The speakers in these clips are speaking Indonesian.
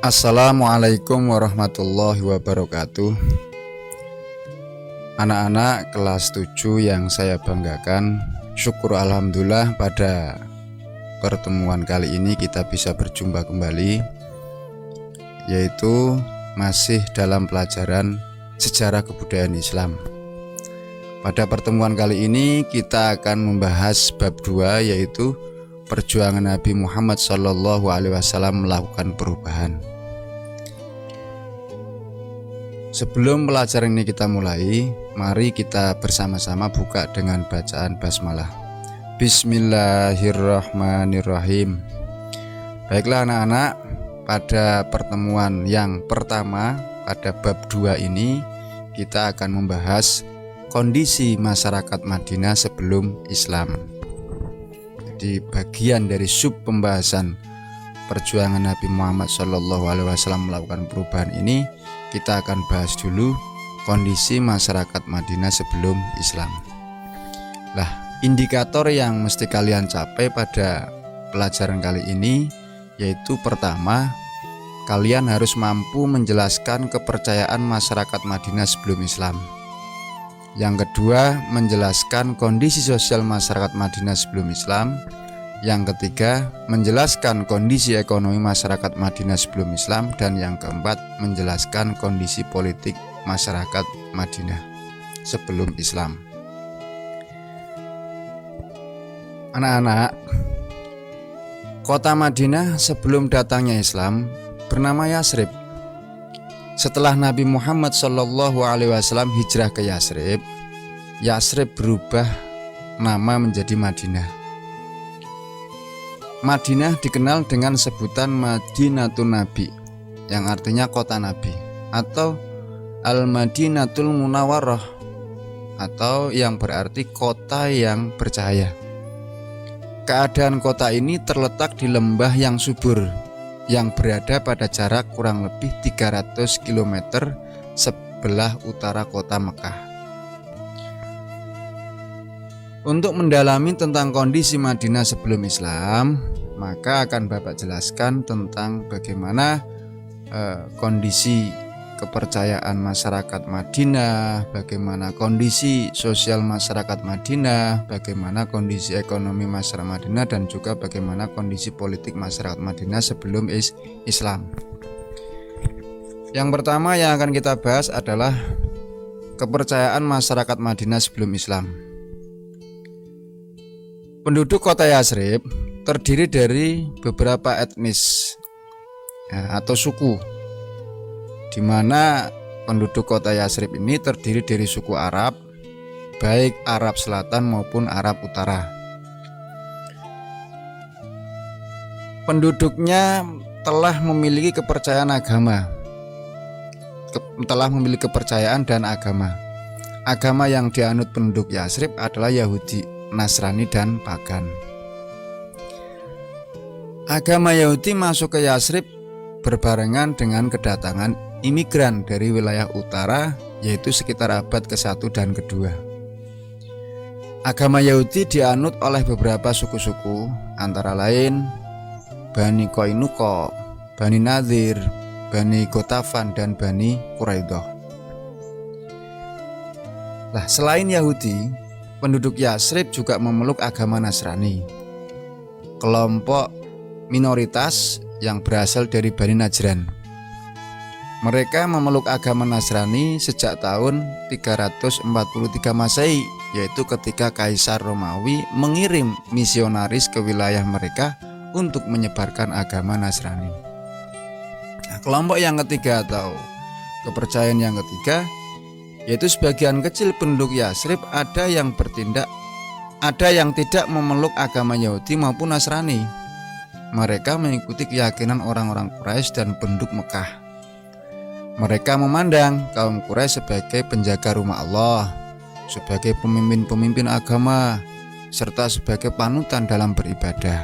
Assalamualaikum warahmatullahi wabarakatuh. Anak-anak kelas 7 yang saya banggakan, syukur alhamdulillah pada pertemuan kali ini kita bisa berjumpa kembali, yaitu masih dalam pelajaran sejarah kebudayaan Islam. Pada pertemuan kali ini kita akan membahas bab 2, yaitu perjuangan Nabi Muhammad SAW melakukan perubahan. Sebelum pelajaran ini kita mulai, mari kita bersama-sama buka dengan bacaan basmalah. Bismillahirrahmanirrahim. Baiklah anak-anak, pada pertemuan yang pertama pada bab 2 ini kita akan membahas kondisi masyarakat Madinah sebelum Islam. Di bagian dari sub pembahasan perjuangan Nabi Muhammad SAW melakukan perubahan ini, kita akan bahas dulu kondisi masyarakat Madinah sebelum Islam. Indikator yang mesti kalian capai pada pelajaran kali ini yaitu pertama, kalian harus mampu menjelaskan kepercayaan masyarakat Madinah sebelum Islam. Yang kedua, menjelaskan kondisi sosial masyarakat Madinah sebelum Islam. Yang ketiga, menjelaskan kondisi ekonomi masyarakat Madinah sebelum Islam. Dan yang keempat, menjelaskan kondisi politik masyarakat Madinah sebelum Islam. Anak-anak, kota Madinah sebelum datangnya Islam bernama Yasrib. Setelah Nabi Muhammad SAW hijrah ke Yasrib, Yasrib berubah nama menjadi Madinah. Madinah dikenal dengan sebutan Madinatul Nabi, yang artinya kota Nabi, atau Al-Madinatul Munawwarah, atau yang berarti kota yang bercahaya. Keadaan kota ini terletak di lembah yang subur, yang berada pada jarak kurang lebih 300 km sebelah utara kota Mekah. Untuk mendalami tentang kondisi Madinah sebelum Islam, maka akan Bapak jelaskan tentang bagaimana kondisi kepercayaan masyarakat Madinah, bagaimana kondisi sosial masyarakat Madinah, bagaimana kondisi ekonomi masyarakat Madinah, dan juga bagaimana kondisi politik masyarakat Madinah sebelum Islam. Yang pertama yang akan kita bahas adalah kepercayaan masyarakat Madinah sebelum Islam. Penduduk kota Yasrib terdiri dari beberapa etnis atau suku, di mana penduduk kota Yasrib ini terdiri dari suku Arab, baik Arab Selatan maupun Arab Utara. Penduduknya telah memiliki kepercayaan dan agama. Agama yang dianut penduduk Yasrib adalah Yahudi, Nasrani, dan Pagan. Agama Yahudi masuk ke Yasrib berbarengan dengan kedatangan imigran dari wilayah utara, yaitu sekitar abad ke-1 dan ke-2. Agama Yahudi dianut oleh beberapa suku-suku, antara lain Bani Qainuqa, Bani Nadir, Bani Gotafan, dan Bani Quraidah. Selain Yahudi, penduduk Yasrib juga memeluk agama Nasrani, kelompok minoritas yang berasal dari Bani Najran. Mereka memeluk agama Nasrani sejak tahun 343 Masehi, yaitu ketika Kaisar Romawi mengirim misionaris ke wilayah mereka untuk menyebarkan agama Nasrani. Kelompok yang ketiga atau kepercayaan yang ketiga, yaitu sebagian kecil penduduk Yasrib ada yang tidak memeluk agama Yahudi maupun Nasrani. Mereka mengikuti keyakinan orang-orang Quraisy dan penduduk Mekah. Mereka memandang kaum Quraisy sebagai penjaga rumah Allah, sebagai pemimpin-pemimpin agama, serta sebagai panutan dalam beribadah.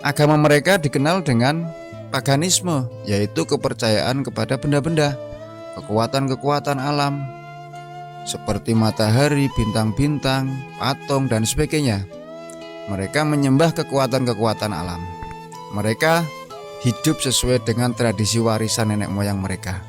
Agama mereka dikenal dengan paganisme, yaitu kepercayaan kepada benda-benda, kekuatan-kekuatan alam, seperti matahari, bintang-bintang, patung, dan sebagainya. Mereka menyembah kekuatan-kekuatan alam. Mereka hidup sesuai dengan tradisi warisan nenek moyang mereka.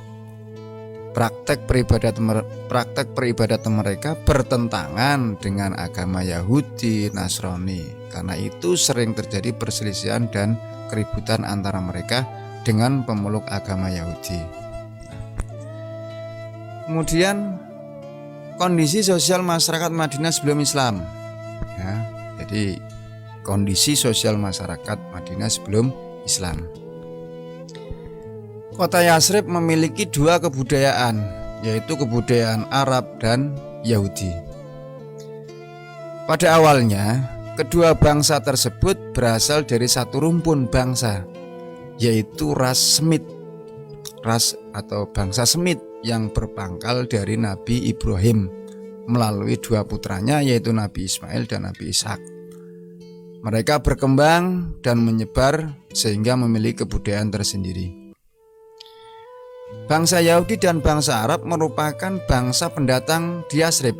Praktek peribadatan mereka bertentangan dengan agama Yahudi, Nasrani. Karena itu sering terjadi perselisihan dan keributan antara mereka dengan pemeluk agama Yahudi. Kemudian kondisi sosial masyarakat Madinah sebelum Islam. Ya, jadi kondisi sosial masyarakat Madinah sebelum Islam. Kota Yatsrib memiliki dua kebudayaan, yaitu kebudayaan Arab dan Yahudi. Pada awalnya, kedua bangsa tersebut berasal dari satu rumpun bangsa, yaitu ras Semit, ras atau bangsa Semit yang berpangkal dari Nabi Ibrahim melalui dua putranya, yaitu Nabi Ismail dan Nabi Ishak. Mereka berkembang dan menyebar sehingga memiliki kebudayaan tersendiri. Bangsa Yahudi dan bangsa Arab merupakan bangsa pendatang di Yatsrib.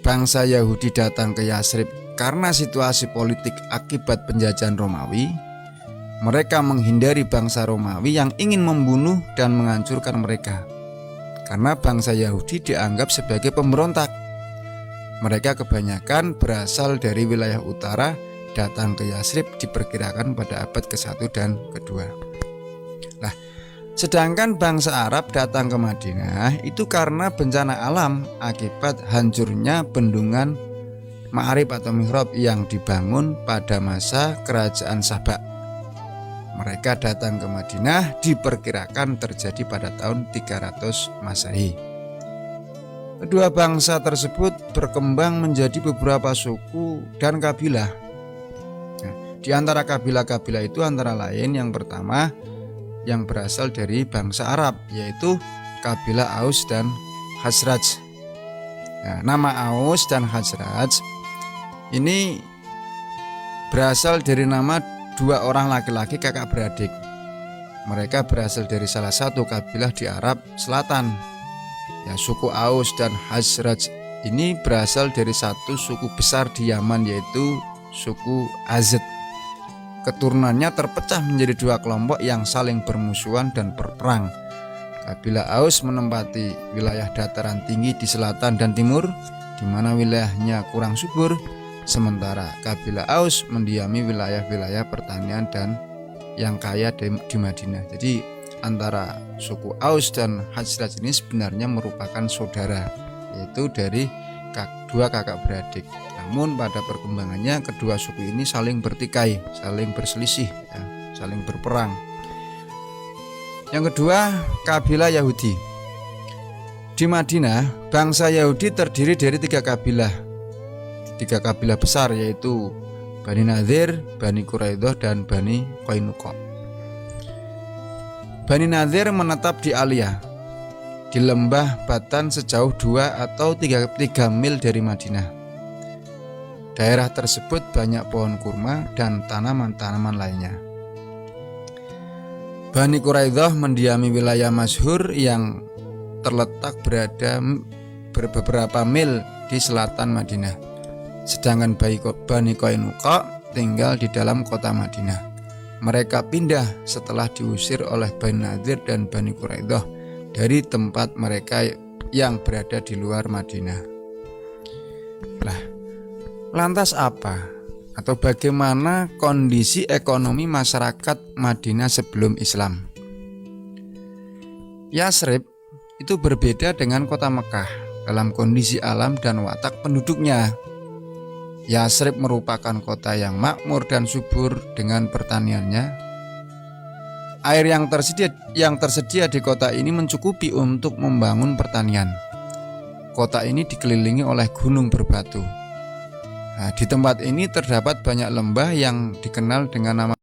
Bangsa Yahudi datang ke Yatsrib karena situasi politik akibat penjajahan Romawi. Mereka menghindari bangsa Romawi yang ingin membunuh dan menghancurkan mereka, karena bangsa Yahudi dianggap sebagai pemberontak. Mereka kebanyakan berasal dari wilayah utara, datang ke Yatsrib diperkirakan pada abad ke-1 dan ke-2. Nah, sedangkan bangsa Arab datang ke Madinah itu karena bencana alam akibat hancurnya bendungan Ma'arib atau Mihrab yang dibangun pada masa kerajaan Sabak. Mereka datang ke Madinah diperkirakan terjadi pada tahun 300 Masehi. Kedua bangsa tersebut berkembang menjadi beberapa suku dan kabilah. Nah, di antara kabilah-kabilah itu antara lain yang pertama yang berasal dari bangsa Arab, yaitu kabilah Aus dan Khazraj. Nah, nama Aus dan Khazraj ini berasal dari nama dua orang laki-laki kakak beradik. Mereka berasal dari salah satu kabilah di Arab Selatan. Ya, suku Aus dan Khazraj ini berasal dari satu suku besar di Yaman, yaitu suku Azd. Keturunannya terpecah menjadi dua kelompok yang saling bermusuhan dan berperang. Kabilah Aus menempati wilayah dataran tinggi di selatan dan timur, di mana wilayahnya kurang subur, sementara kabilah Aus mendiami wilayah-wilayah pertanian dan yang kaya di Madinah. Jadi antara suku Aus dan Khazraj ini sebenarnya merupakan saudara, yaitu dari dua kakak beradik. Namun pada perkembangannya kedua suku ini saling bertikai, saling berselisih, ya, saling berperang. Yang kedua, kabilah Yahudi. Di Madinah, bangsa Yahudi terdiri dari tiga kabilah besar, yaitu Bani Nadir, Bani Quraidah, dan Bani Qainuqa. Bani Nadir menetap di Aliyah, di lembah Batan sejauh 2 atau 3 mil dari Madinah. Daerah tersebut banyak pohon kurma dan tanaman-tanaman lainnya. Bani Quraidah mendiami wilayah Masyhur yang terletak berada beberapa mil di selatan Madinah. Sedangkan Bani Qainuqa tinggal di dalam kota Madinah. Mereka pindah setelah diusir oleh Bani Nadir dan Bani Quraidah dari tempat mereka yang berada di luar Madinah. Lantas apa atau bagaimana kondisi ekonomi masyarakat Madinah sebelum Islam? Yatsrib itu berbeda dengan kota Mekah dalam kondisi alam dan watak penduduknya. Yatsrib merupakan kota yang makmur dan subur dengan pertaniannya. Air yang tersedia di kota ini mencukupi untuk membangun pertanian. Kota ini dikelilingi oleh gunung berbatu. Nah, di tempat ini terdapat banyak lembah yang dikenal dengan nama